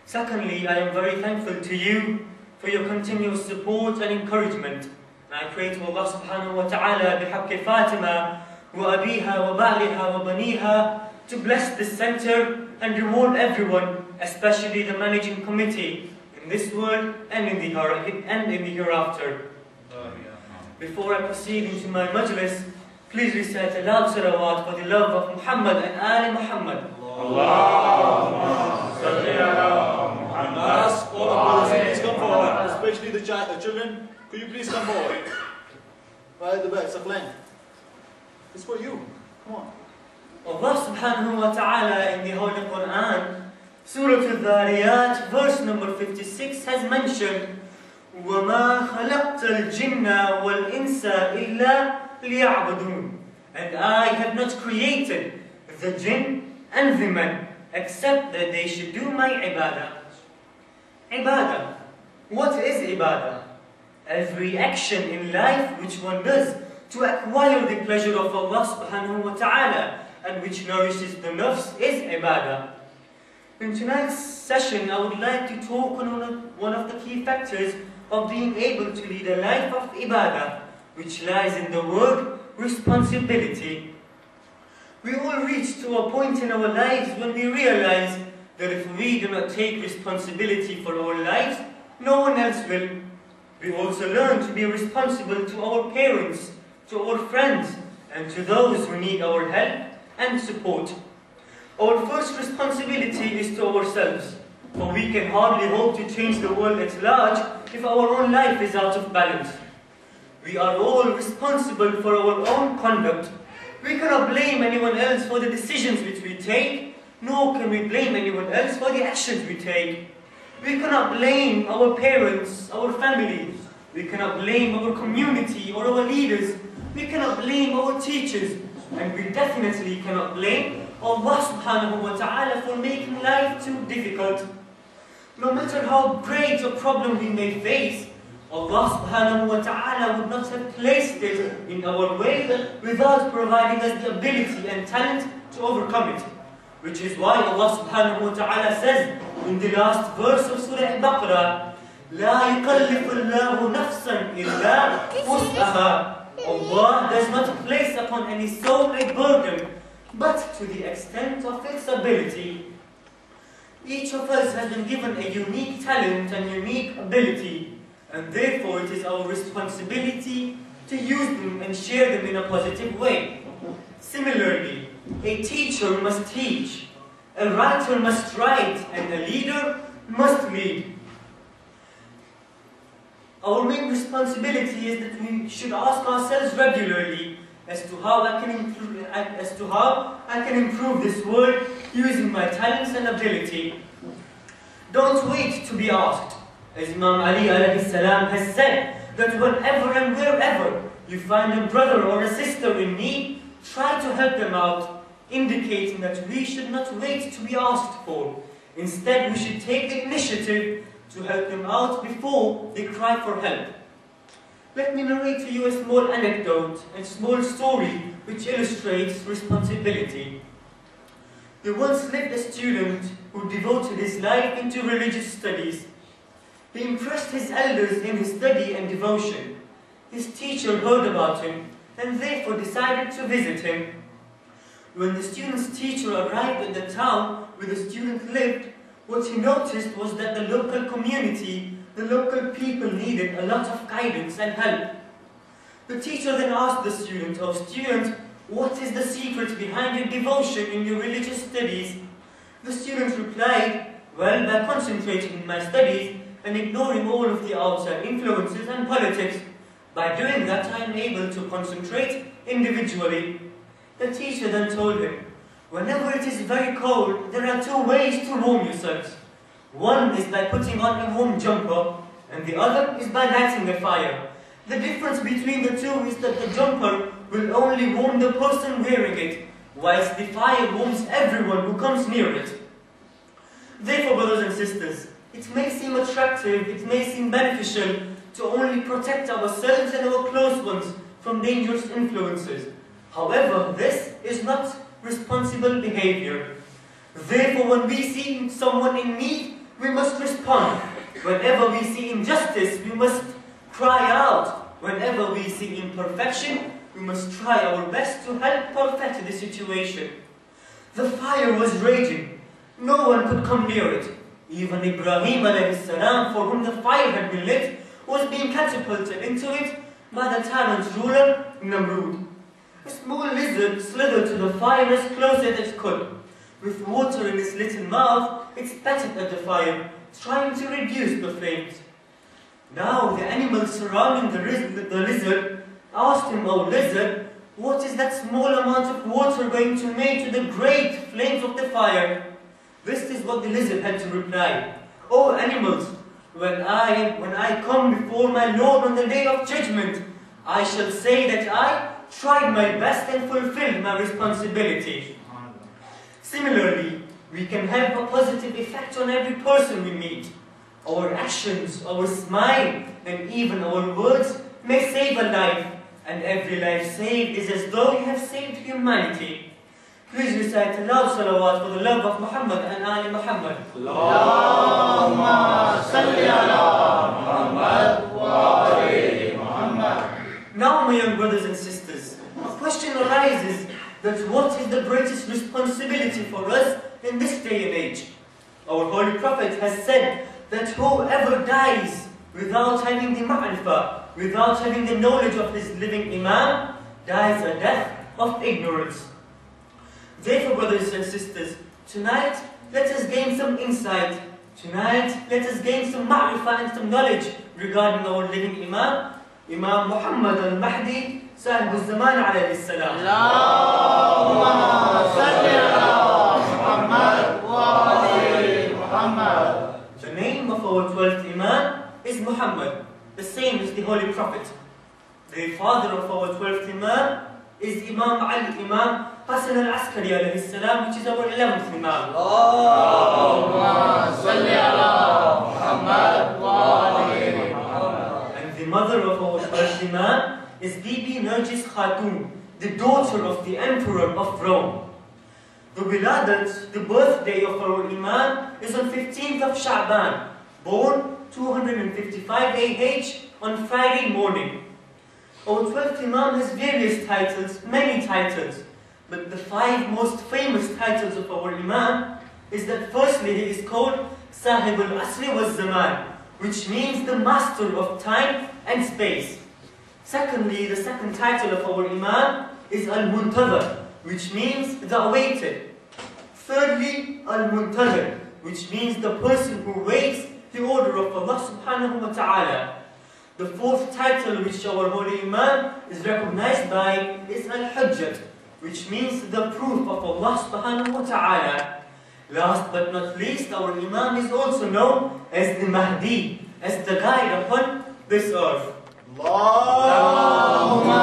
Secondly, I am very thankful to you for your continuous support and encouragement. And I pray to Allah subhanahu wa ta'ala بحق فاطمة وأبيها وبعلها وبنيها to bless this center and reward everyone, especially the managing committee in this world and in the hereafter. Before I proceed into my majlis, please recite a loud salawat for the love of Muhammad and Ali Muhammad. Allahumma salli ala Muhammad. I ask all of you to come forward, especially the children. Could you please come forward? Right at the back, Saflan. It's for you. Come on. Allah subhanahu wa ta'ala in the Holy Quran, Surah Al-Dhariyat, verse number 56 has mentioned وَمَا خَلَقْتَ الْجِنَّ وَالْإِنسَ إِلَّا لِيَعْبُدُونَ. And I have not created the jinn and the men except that they should do my ibadah. Ibadah. What is ibadah? Every action in life which one does to acquire the pleasure of Allah subhanahu wa ta'ala and which nourishes the nafs is ibadah. In tonight's session, I would like to talk on one of the key factors of being able to lead a life of ibadah, which lies in the word responsibility. We all reach to a point in our lives when we realize that if we do not take responsibility for our lives, no one else will. We also learn to be responsible to our parents, to our friends, and to those who need our help and support. Our first responsibility is to ourselves, for we can hardly hope to change the world at large if our own life is out of balance. We are all responsible for our own conduct. We cannot blame anyone else for the decisions which we take, nor can we blame anyone else for the actions we take. We cannot blame our parents, our families. We cannot blame our community or our leaders. We cannot blame our teachers. And we definitely cannot blame Allah subhanahu wa ta'ala for making life too difficult. No matter how great a problem we may face, Allah subhanahu wa ta'ala would not have placed it in our way without providing us the ability and talent to overcome it. Which is why Allah subhanahu wa ta'ala says in the last verse of Surah Al-Baqarah, لا يكلف الله نفسا إلا وسعها. Allah does not place upon any soul a burden, but to the extent of its ability. Each of us has been given a unique talent and unique ability, and therefore it is our responsibility to use them and share them in a positive way. Similarly, a teacher must teach, a writer must write, and a leader must lead. Our main responsibility is that we should ask ourselves regularly as to how I can improve this world using my talents and ability. Don't wait to be asked. As Imam Ali alayhi salam has said, that whenever and wherever you find a brother or a sister in need, try to help them out, indicating that we should not wait to be asked for. Instead, we should take the initiative to help them out before they cry for help. Let me narrate to you a small anecdote, a small story which illustrates responsibility. There once lived a student who devoted his life into religious studies. He impressed his elders in his study and devotion. His teacher heard about him and therefore decided to visit him. When the student's teacher arrived at the town where the student lived, what he noticed was that the local community, the local people needed a lot of guidance and help. The teacher then asked the student, "Oh student, what is the secret behind your devotion in your religious studies?" The student replied, "Well, by concentrating in my studies and ignoring all of the outside influences and politics. By doing that, I am able to concentrate individually." The teacher then told him, "Whenever it is very cold, there are two ways to warm yourselves. One is by putting on a warm jumper, and the other is by lighting a fire. The difference between the two is that the jumper will only warm the person wearing it, whilst the fire warms everyone who comes near it." Therefore, brothers and sisters, it may seem attractive, it may seem beneficial to only protect ourselves and our close ones from dangerous influences. However, this is not responsible behavior. Therefore, when we see someone in need, we must respond. Whenever we see injustice, we must cry out. Whenever we see imperfection, we must try our best to help perfect the situation. The fire was raging. No one could come near it. Even Ibrahim alayhi salam, for whom the fire had been lit, was being catapulted into it by the tyrant's ruler, Namrud. A small lizard slithered to the fire as close as it could. With water in its little mouth, it spat at the fire, trying to reduce the flames. Now the animals surrounding the lizard asked him, "O lizard, what is that small amount of water going to make to the great flames of the fire?" This is what the lizard had to reply. "O animals, when I come before my Lord on the day of judgment, I shall say that I tried my best and fulfilled my responsibility." Similarly, we can have a positive effect on every person we meet. Our actions, our smile, and even our words may save a life, and every life saved is as though you have saved humanity. Please recite aloud salawat for the love of Muhammad and Ali Muhammad. Allahumma salli ala Muhammad wa ali Muhammad. Now, my young brothers and sisters, a question arises that what is the greatest responsibility for us in this day and age? Our Holy Prophet has said that whoever dies without having the ma'rifah, without having the knowledge of his living Imam, dies a death of ignorance. Therefore, brothers and sisters, tonight let us gain some insight. Tonight let us gain some ma'rifah and some knowledge regarding our living Imam, Imam Muhammad al-Mahdi, Sahib al-Zaman alayhi salam. Allahumma salli ala Muhammad wa ali Muhammad. The name of our 12th Imam is Muhammad, the same as the Holy Prophet. The father of our 12th Imam is Imam Ali, Imam Hassan al-Askari alayhi salam, which is our 11th Imam. Allahumma salli ala Muhammad wa ali Muhammad. And the mother of our 12th Imam is Bibi Narjis Khatun, the daughter of the Emperor of Rome. The Wiladat, the birthday of our Imam, is on 15th of Sha'ban, born 255 AH on Friday morning. Our 12th Imam has various titles, many titles, but the 5 most famous titles of our Imam is that firstly he is called Sahib al-Asri wal-Zaman, which means the master of time and space. Secondly, the second title of our Imam is Al-Muntazir, which means the awaited. Thirdly, Al-Muntazir, which means the person who waits the order of Allah subhanahu wa ta'ala. The fourth title which our Holy Imam is recognized by is Al-Hujjat, which means the proof of Allah subhanahu wa ta'ala. Last but not least, our Imam is also known as the Mahdi, as the guide upon this earth. Allahumma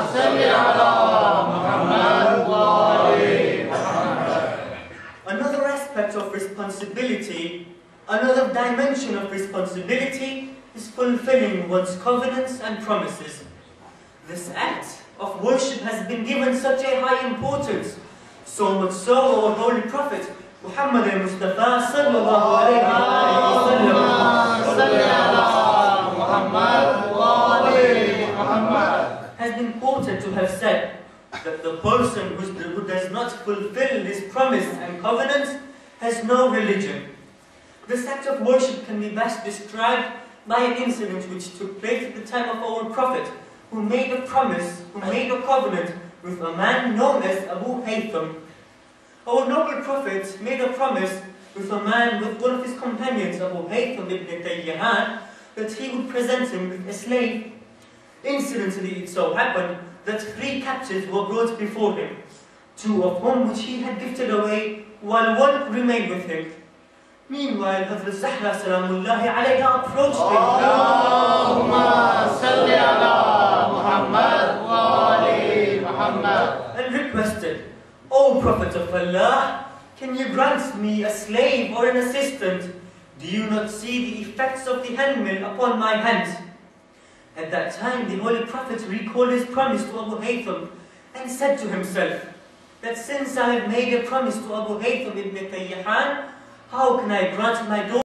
salli ala Muhammad wa ali Muhammad. Another aspect of responsibility, another dimension of responsibility is fulfilling one's covenants and promises. This act of worship has been given such a high importance, so much so our Holy Prophet Muhammad al-Mustafa sallallahu alayhi wa sallam has been quoted to have said that the person who does not fulfill his promise and covenants has no religion. This act of worship can be best described by an incident which took place at the time of our Prophet, who made a promise, who made a covenant with a man known as Abu Haytham. Our noble Prophet made a promise with a man, with one of his companions, Abu Haytham ibn Tayyihan, that he would present him with a slave. Incidentally, it so happened that 3 captives were brought before him, 2 of whom which he had gifted away, while 1 remained with him. Meanwhile, Hazrat Zahra salamullahi alayha approached him. Allahumma salli ala Muhammad wa ali Muhammad. And requested, "O Prophet of Allah, can you grant me a slave or an assistant? Do you not see the effects of the handmill upon my hands?" At that time, the Holy Prophet recalled his promise to Abu Haytham and said to himself that since I have made a promise to Abu Haytham ibn Tayyihan, how can I grant my daughter